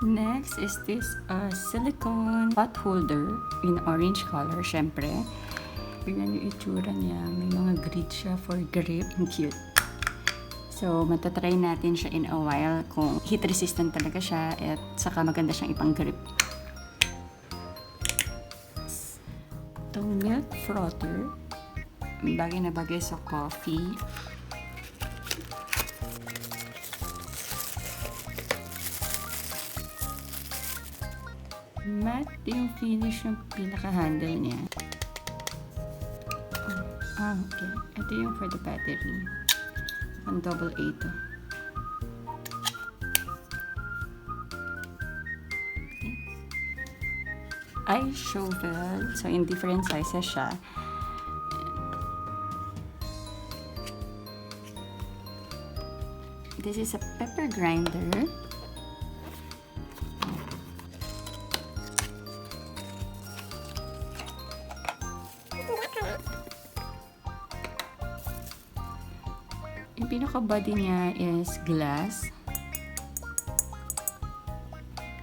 Next is this silicone pot holder in orange color, syempre. Tingnan yung itsura niya. May mga grid siya for grip. Cute. So, matatry natin siya in a while kung heat resistant talaga siya at saka maganda siyang ipang grip. Itong milk frother. Bagay na bagay sa coffee. Matte yung finish ng pinaka-handle niya. Okay. Ito yung for the battery. Ang double A to. Okay. Eye shovel. So, in different sizes siya. This is a pepper grinder. Yung pinaka-body niya is glass.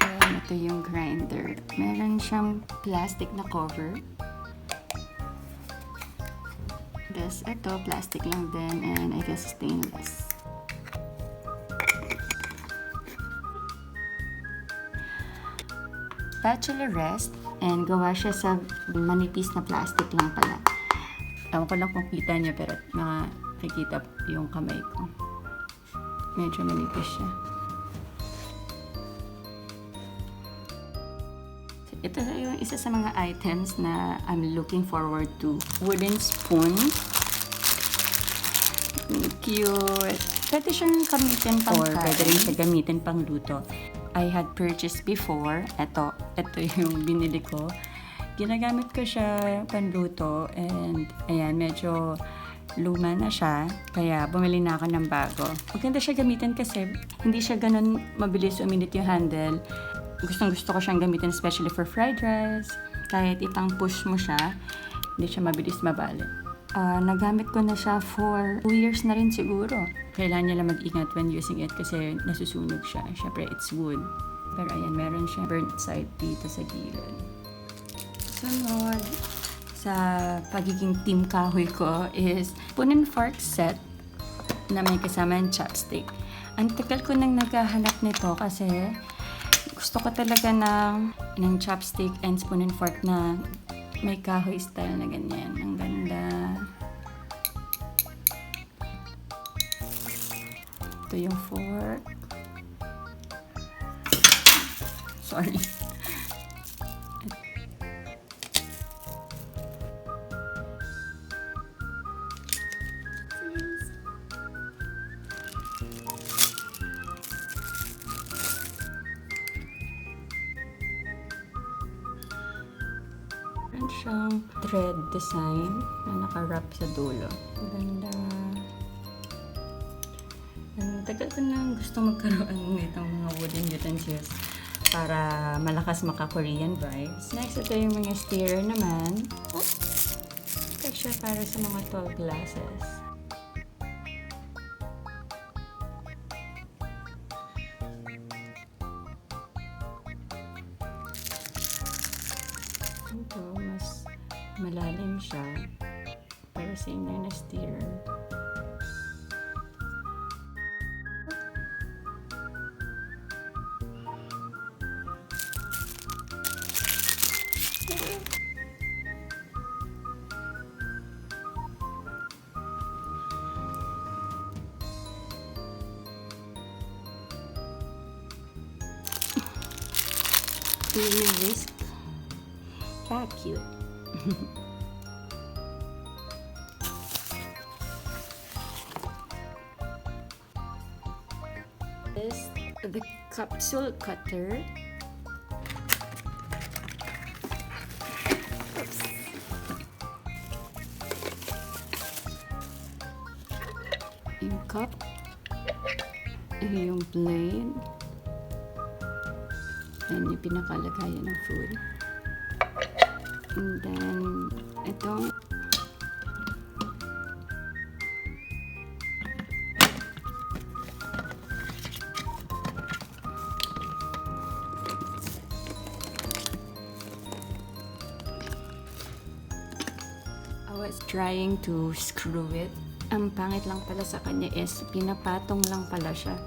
And ito yung grinder. Meron siyang plastic na cover. Yes, ito plastic lang din and I guess stainless. Spatula rest and gawa siya sa manipis na plastic lang pala. Ewan ko lang kung kita niya pero nakikita yung kamay ko. Medyo manipis siya. So, ito yung isa sa mga items na I'm looking forward to. Wooden spoon. Cute. Pwede siyang gamitin pang kain. Pwede rin siya gamitin pang luto. I had purchased before. Ito yung binili ko. Ginagamit ko siya panluto and ayan, medyo luma na siya. Kaya bumili na ako ng bago. Maganda siya gamitin kasi hindi siya ganun mabilis uminit yung handle. Gustong-gusto ko siyang gamitin especially for fried rice. Kahit itang push mo siya, hindi siya mabilis mabali. Nagamit ko na siya for 2 years na rin siguro. Kailangan niya lang mag-ingat when using it kasi nasusunog siya. Siyempre, it's wood. Pero ayan, meron siya burnt side dito sa gilid. Sunod sa pagiging team kahoy ko is spoon and fork set na may kasama yung chopstick. Ang tagal ko nang naghahanap nito kasi gusto ko talaga ng chopstick and spoon and fork na may kahoy style na ganyan. Ang ganda. Ito yung fork. Sorry. Meron siyang thread design na naka-wrap sa dulo. Ganda. Tagal ko nang gusto magkaroon nitong mga wooden utensils para malakas maka-Korean vibes. Next, ito yung mga stirrer naman. Ito siya para sa mga tall glasses. Ito, mas malalim siya. Pero same na na stirrer. Mini whisk. Cute. This the capsule cutter. Oops. Yung cup. Yung blade. And yung pinakalagayan ng food. And then, ito. trying to screw it. Ang pangit lang pala sa kanya is pinapatong lang pala siya.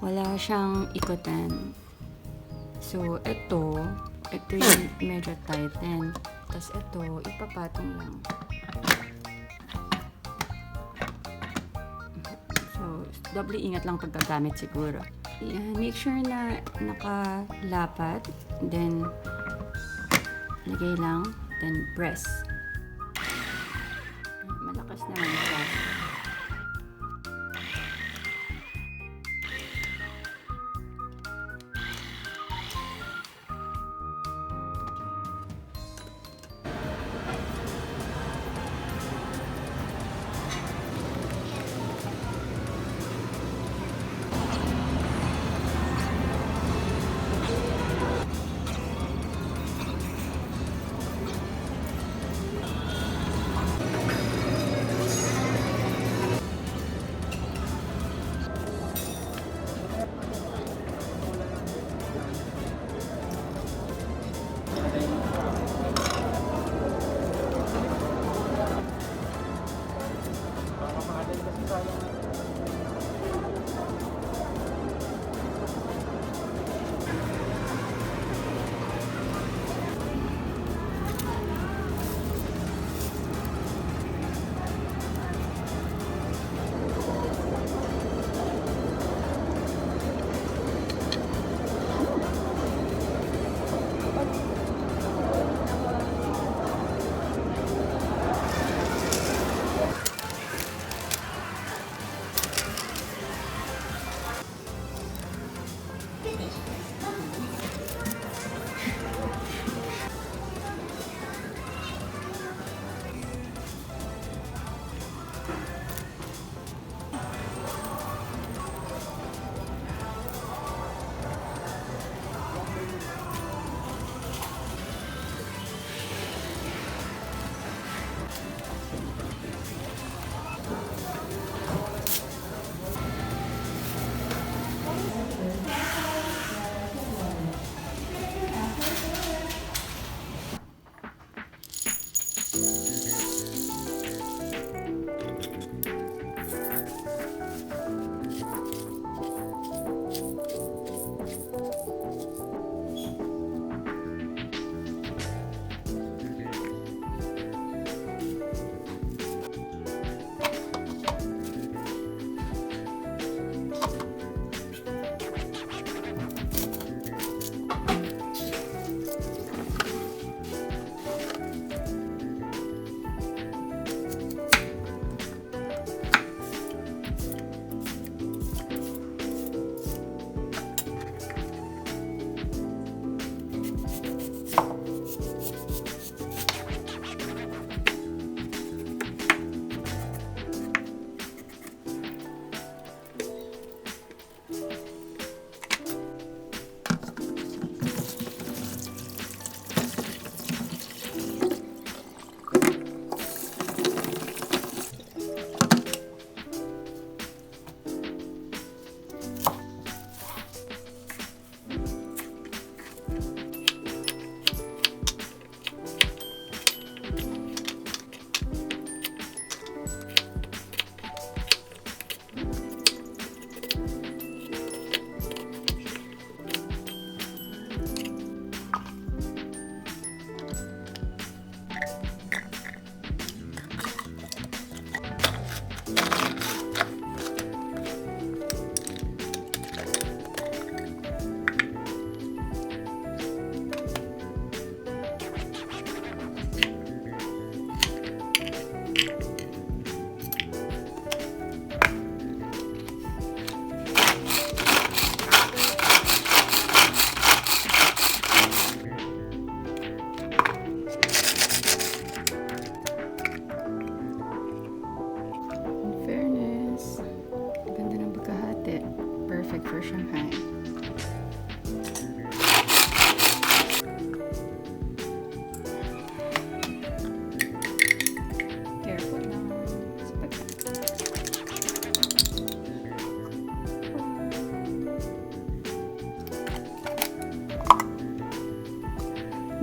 Wala siyang ikutan. So, ito yung medyo tighten. Tapos ito, ipapatong lang. So, doble ingat lang pagkagamit siguro. Make sure na nakalapat. Then, lagay lang. Then, press. Malakas naman siya.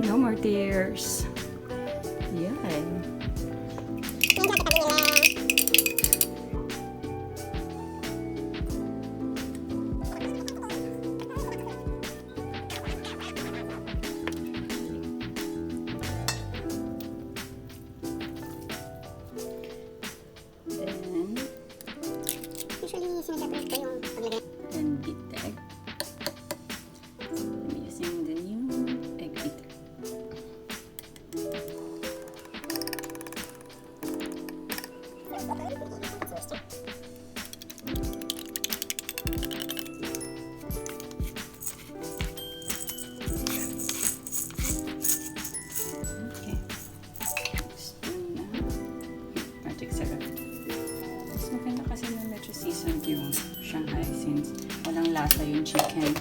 No more tears. Yan. usually sinasabi ko yung paglagay. And beat the egg. I'm using the new egg beater. Okay. Spoon na. Magic syrup. Mas maganda kasi na medyo seasoned yung Shanghai since walang lasa yung chicken.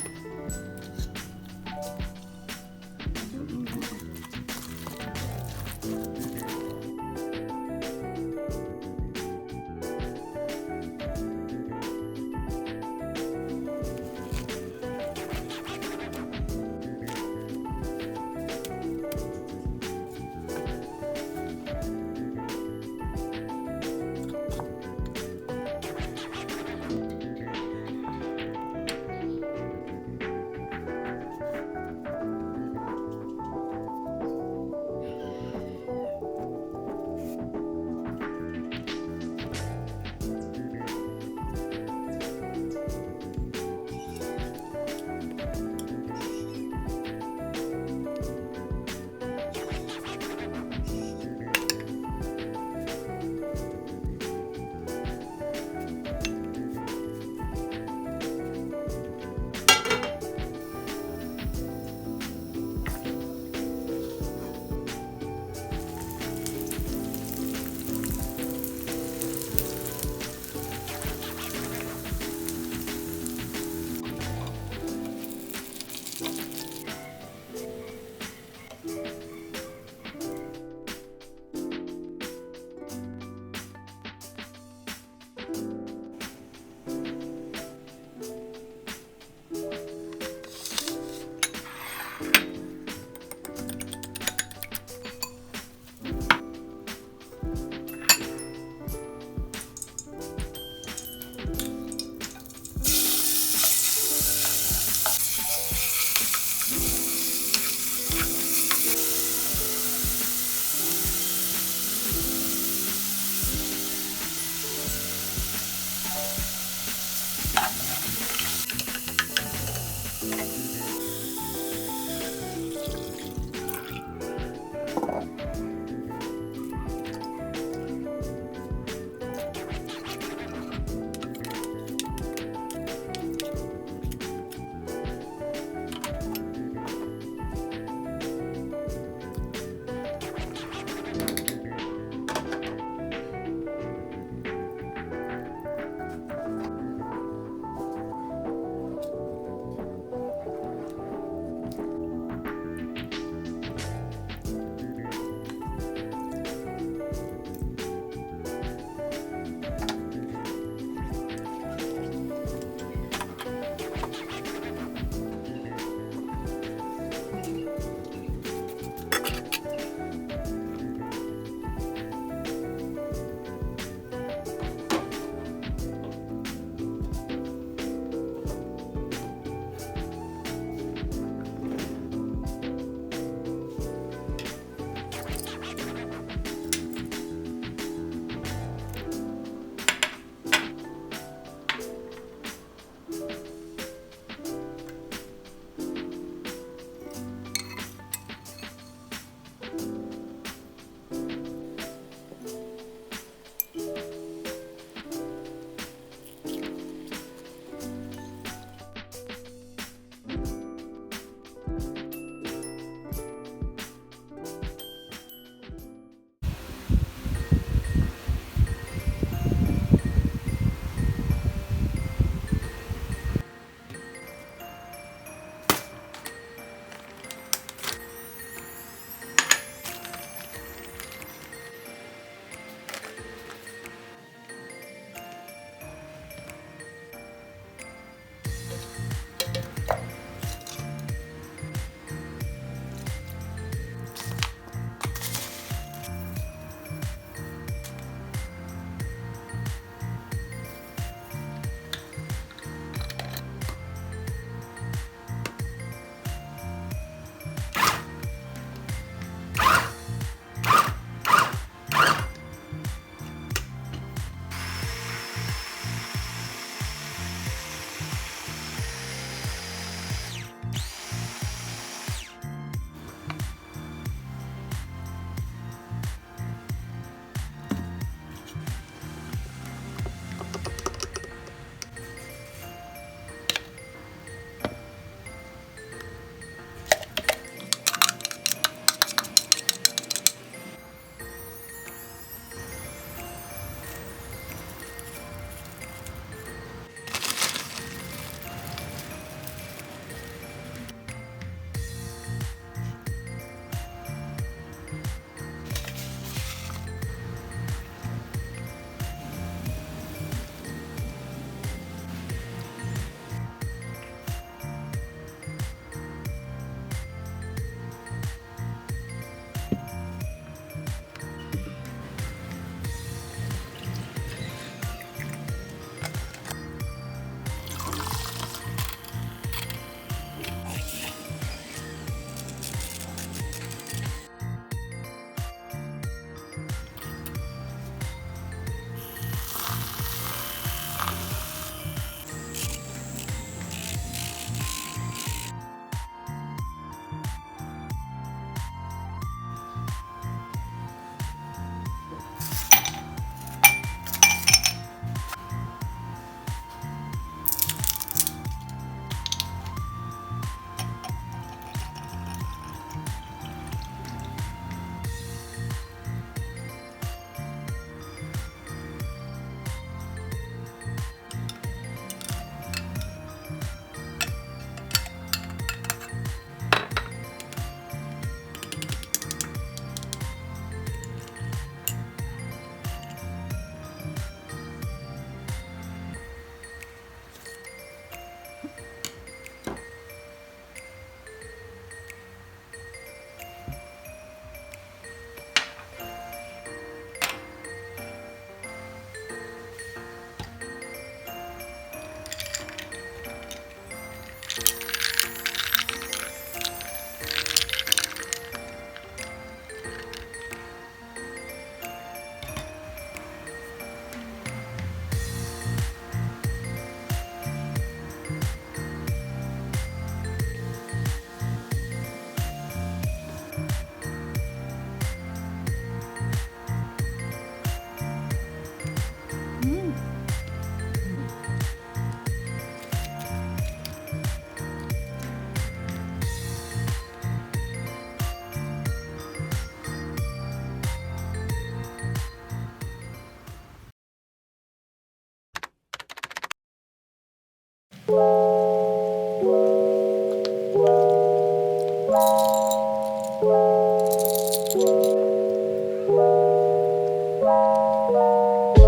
Bye!